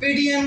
PDM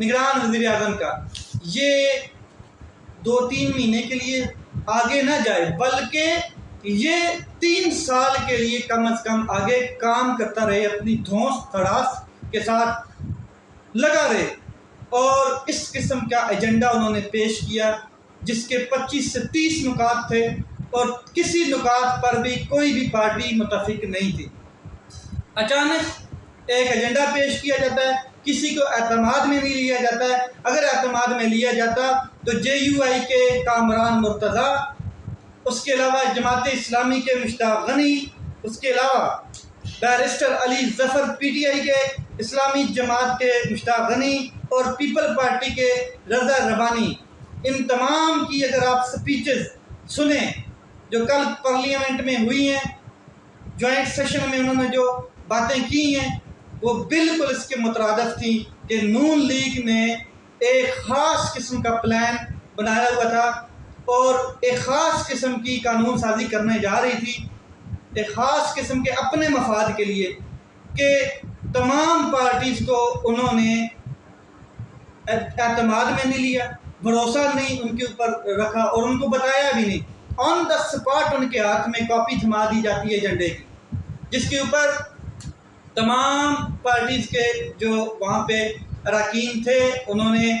نگران وزیر اعظم کا، یہ 2-3 مہینے کے لیے آگے نہ جائے، بلکہ یہ 3 سال کے لیے کم از کم آگے کام کرتا رہے، اپنی دھونس تھڑاس کے ساتھ لگا رہے، اور اس قسم کا ایجنڈا انہوں نے پیش کیا جس کے 25 سے 30 نکات تھے، اور کسی نکات پر بھی کوئی بھی پارٹی متفق نہیں تھی۔ اچانک ایک ایجنڈا پیش کیا جاتا ہے، کسی کو اعتماد میں نہیں لیا جاتا ہے۔ اگر اعتماد میں لیا جاتا تو JUI کے کامران مرتضیٰ، اس کے علاوہ جماعت اسلامی کے مشتاق غنی، اس کے علاوہ بیرسٹر علی ظفر PTI کے، اسلامی جماعت کے مشتاق غنی، اور پیپل پارٹی کے رضا ربانی، ان تمام کی اگر آپ سپیچز سنیں جو کل پارلیمنٹ میں ہوئی ہیں، جوائنٹ سیشن میں انہوں نے جو باتیں کی ہیں، وہ بالکل اس کے مترادف تھی کہ نون لیگ نے ایک خاص قسم کا پلان بنایا ہوا تھا اور ایک خاص قسم کی قانون سازی کرنے جا رہی تھی، ایک خاص قسم کے اپنے مفاد کے لیے، کہ تمام پارٹیز کو انہوں نے اعتماد میں نہیں لیا، بھروسہ نہیں ان کے اوپر رکھا، اور ان کو بتایا بھی نہیں۔ آن دا سپاٹ ان کے ہاتھ میں کاپی تھما دی جاتی ہے ایجنڈے کی، جس کے اوپر تمام پارٹیز کے جو وہاں پہ اراکین تھے انہوں نے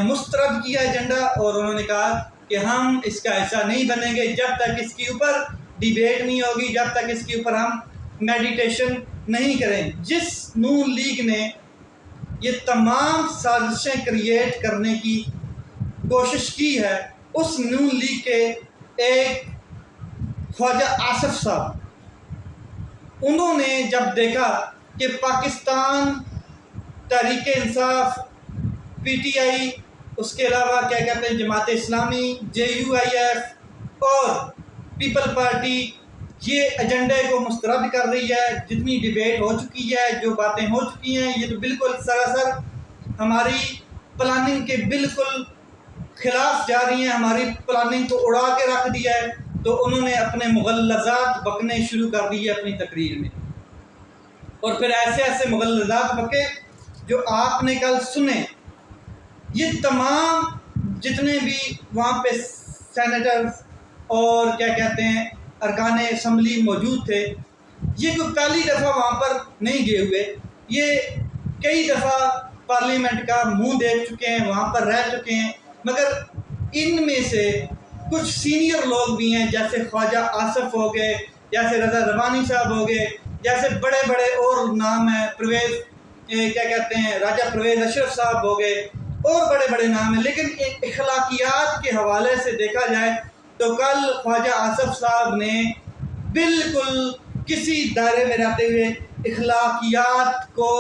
مسترد کیا ایجنڈا، اور انہوں نے کہا کہ ہم اس کا ایسا نہیں بنیں گے جب تک اس کے اوپر ڈیبیٹ نہیں ہوگی، جب تک اس کے اوپر ہم میڈیٹیشن نہیں کریں۔ جس نون لیگ نے یہ تمام سازشیں کریٹ کرنے کی کوشش کی ہے، اس نون لیگ کے ایک خواجہ آصف صاحب، انہوں نے جب دیکھا کہ پاکستان تحریک انصاف، PTI، اس کے علاوہ کیا کہتے ہیں جماعت اسلامی، JUIF اور پیپل پارٹی یہ ایجنڈے کو مسترد کر رہی ہے، جتنی ڈیبیٹ ہو چکی ہے، جو باتیں ہو چکی ہیں، یہ تو بالکل سراسر ہماری پلاننگ کے بالکل خلاف جا رہی ہیں، ہماری پلاننگ کو اڑا کے رکھ دیا ہے، تو انہوں نے اپنے مغلظات بکنے شروع کر دیے اپنی تقریر میں، اور پھر ایسے ایسے مغلظات بکے جو آپ نے کل سنے۔ یہ تمام جتنے بھی وہاں پہ سینیٹرز اور کیا کہتے ہیں ارکان اسمبلی موجود تھے، یہ کوئی پہلی دفعہ وہاں پر نہیں گئے ہوئے، یہ کئی دفعہ پارلیمنٹ کا منہ دیکھ چکے ہیں، وہاں پر رہ چکے ہیں، مگر ان میں سے کچھ سینئر لوگ بھی ہیں، جیسے خواجہ آصف ہو گئے، جیسے رضا ربانی صاحب ہو گئے، جیسے بڑے بڑے اور نام ہیں، پرویز کیا کہتے ہیں راجہ پرویز اشرف صاحب ہو گئے، اور بڑے بڑے نام ہیں۔ لیکن ایک اخلاقیات کے حوالے سے دیکھا جائے تو کل خواجہ آصف صاحب نے بالکل کسی دائرے میں رہتے ہوئے اخلاقیات کو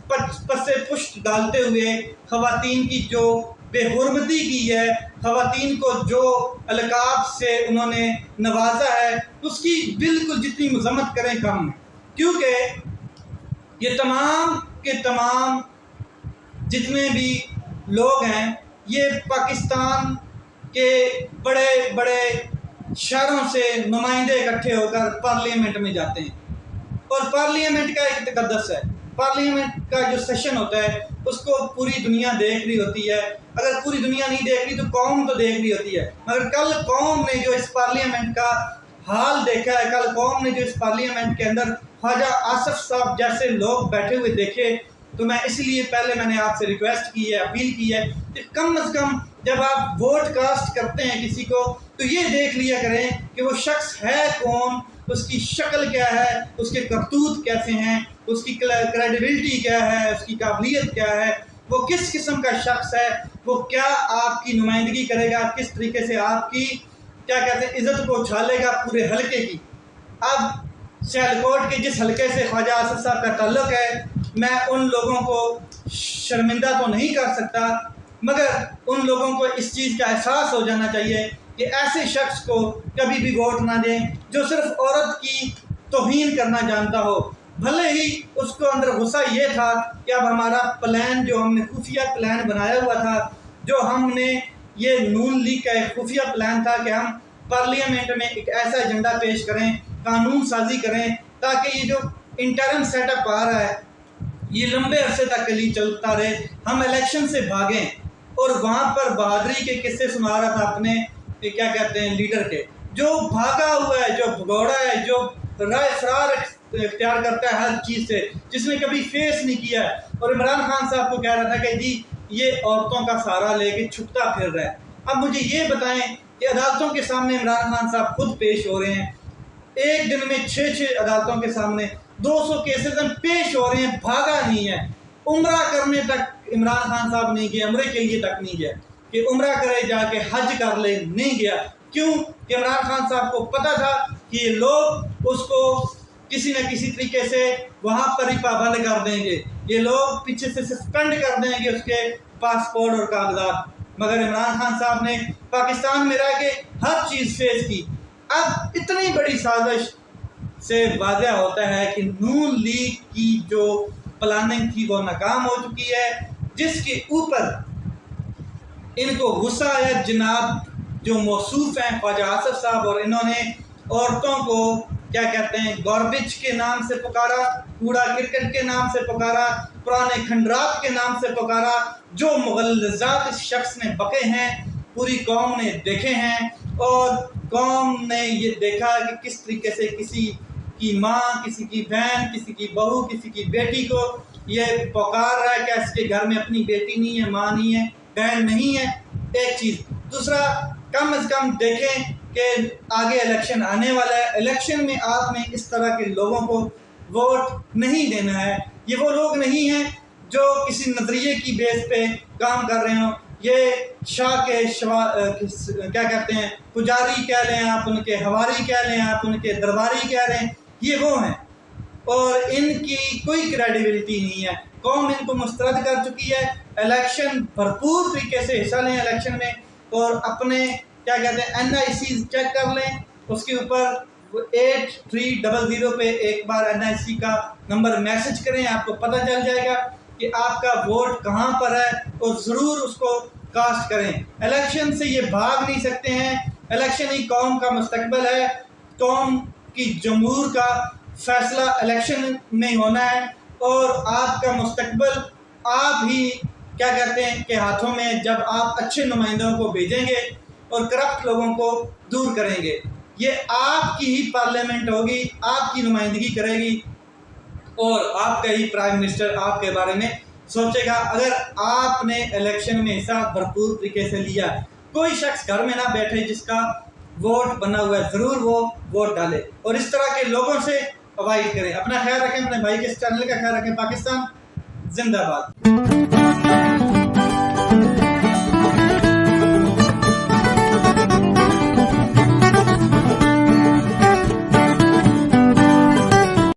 پس پشت ڈالتے ہوئے خواتین کی جو بے حرمتی کی ہے، خواتین کو جو القاب سے انہوں نے نوازا ہے، اس کی بالکل جتنی مذمت کریں کم ہے، کیونکہ یہ تمام کے تمام جتنے بھی لوگ ہیں یہ پاکستان کے بڑے بڑے شہروں سے نمائندے اکٹھے ہو کر پارلیمنٹ میں جاتے ہیں، اور پارلیمنٹ کا ایک تقدس ہے، پارلیمنٹ کا جو سیشن ہوتا ہے اس کو پوری دنیا دیکھ رہی ہوتی ہے، اگر پوری دنیا نہیں دیکھ رہی تو قوم تو دیکھ رہی ہوتی ہے، مگر کل قوم نے جو اس پارلیمنٹ کا حال دیکھا ہے، کل قوم نے جو اس پارلیمنٹ کے اندر خواجہ آصف صاحب جیسے لوگ بیٹھے ہوئے دیکھے، تو میں اس لیے پہلے میں نے آپ سے ریکویسٹ کی ہے، اپیل کی ہے کہ کم از کم جب آپ ووٹ کاسٹ کرتے ہیں کسی کو تو یہ دیکھ لیا کریں کہ وہ شخص ہے کون، اس کی شکل کیا ہے، اس کے کرتوت کیسے ہیں، اس کی کریڈیبلٹی کیا ہے، اس کی قابلیت کیا ہے، وہ کس قسم کا شخص ہے، وہ کیا آپ کی نمائندگی کرے گا، کس طریقے سے آپ کی کیا کہتے ہیں عزت کو اچھالے گا پورے حلقے کی۔ اب سیالکوٹ کے جس حلقے سے خواجہ آصف صاحب کا تعلق ہے، میں ان لوگوں کو شرمندہ تو نہیں کر سکتا، مگر ان لوگوں کو اس چیز کا احساس ہو جانا چاہیے کہ ایسے شخص کو کبھی بھی ووٹ نہ دیں جو صرف عورت کی توہین کرنا جانتا ہو، بھلے ہی اس کو اندر غصہ یہ تھا کہ اب ہمارا پلان جو ہم نے خفیہ پلان بنایا ہوا تھا، جو ہم نے یہ نون لیگ کا ایک خفیہ پلان تھا کہ ہم پارلیمنٹ میں ایک ایسا ایجنڈا پیش کریں، قانون سازی کریں، تاکہ یہ جو انٹرم سیٹ اپ آ رہا ہے یہ لمبے عرصے تک کے لیے چلتا رہے، ہم الیکشن سے بھاگیں۔ اور وہاں پر بہادری کے قصے سنا رہا تھا اپنے کیا کہتے ہیں لیڈر کے، جو بھاگا ہوا ہے، جو بھگوڑا ہے، جو رائے فرار اختیار کرتا ہے ہر چیز سے، جس نے کبھی فیس نہیں کیا ہے، اور عمران خان صاحب کو کہہ رہا تھا کہ جی یہ عورتوں کا سہارا لے کے چھپتا پھر رہا ہے۔ اب مجھے یہ بتائیں کہ عدالتوں کے سامنے عمران خان صاحب خود پیش ہو رہے ہیں، ایک دن میں 6 عدالتوں کے سامنے 200 کیسز پیش ہو رہے ہیں، بھاگا نہیں ہے۔ عمرہ کرنے تک عمران خان صاحب نہیں گیا، عمرے کے لیے تک نہیں گیا کہ عمرہ کرے جا کے حج کر لے، نہیں گیا۔ کیوں کہ عمران خان صاحب کو پتا تھا کہ یہ لوگ اس کو کسی نہ کسی طریقے سے وہاں پر ہی پابند کر دیں گے، یہ لوگ پیچھے سے سسپینڈ کر دیں گے اس کے پاسپورٹ اور کاغذات۔ مگر عمران خان صاحب نے پاکستان میں رہ کے ہر چیز فیس کی۔ اب اتنی بڑی سازش سے واضح ہوتا ہے کہ نون لیگ کی جو پلاننگ تھی وہ ناکام ہو چکی ہے، جس کے اوپر ان کو غصہ ہے۔ جناب جو موصوف ہیں خواجہ آصف صاحب، اور انہوں نے عورتوں کو کیا کہتے ہیں گاربیج کے نام سے پکارا، کوڑا کرکٹ کے نام سے پکارا، پرانے کھنڈرات کے نام سے پکارا۔ جو مغلظات اس شخص نے بکے ہیں پوری قوم نے دیکھے ہیں، اور قوم نے یہ دیکھا کہ کس طریقے سے کسی کی ماں، کسی کی بہن، کسی کی بہو، کسی کی بیٹی کو یہ پکار رہا ہے کہ اس کے گھر میں اپنی بیٹی نہیں ہے، ماں نہیں ہے، بہن نہیں ہے۔ ایک چیز، دوسرا کم از کم دیکھیں کہ آگے الیکشن آنے والا ہے، الیکشن میں آپ نے اس طرح کے لوگوں کو ووٹ نہیں دینا ہے۔ یہ وہ لوگ نہیں ہیں جو کسی نظریے کی بیس پہ کام کر رہے ہوں، یہ شاہ کے کیا کہتے ہیں پجاری کہہ لیں آپ ان کے، ہواری کہہ لیں آپ ان کے، درباری کہہ لیں، یہ وہ ہیں، اور ان کی کوئی کریڈیبلٹی نہیں ہے۔ قوم ان کو مسترد کر چکی ہے۔ الیکشن بھرپور طریقے سے حصہ لیں الیکشن میں، اور اپنے کیا کہتے ہیں NIC چیک کر لیں، اس کے اوپر 8300 پہ ایک بار NIC کا نمبر میسج کریں، آپ کو پتہ چل جائے گا کہ آپ کا ووٹ کہاں پر ہے، اور ضرور اس کو کاسٹ کریں۔ الیکشن سے یہ بھاگ نہیں سکتے ہیں، الیکشن ہی قوم کا مستقبل ہے، قوم کی جمہور کا فیصلہ الیکشن میں ہونا ہے، اور آپ کا مستقبل آپ ہی کیا کہتے ہیں کہ ہاتھوں میں، جب آپ اچھے نمائندوں کو بھیجیں گے اور کرپٹ لوگوں کو دور کریں گے۔ یہ آپ کی ہی پارلیمنٹ ہوگی، آپ کی نمائندگی کرے گی، اور آپ کا ہی پرائم منسٹر آپ کے بارے میں سوچے گا اگر آپ نے الیکشن میں حصہ بھرپور طریقے سے لیا۔ کوئی شخص گھر میں نہ بیٹھے جس کا ووٹ بنا ہوا ہے، ضرور وہ ووٹ ڈالے، اور اس طرح کے لوگوں سے اوائڈ کریں۔ اپنا خیال رکھیں، اپنے بھائی کے اس چینل کا خیال رکھیں۔ پاکستان زندہ باد۔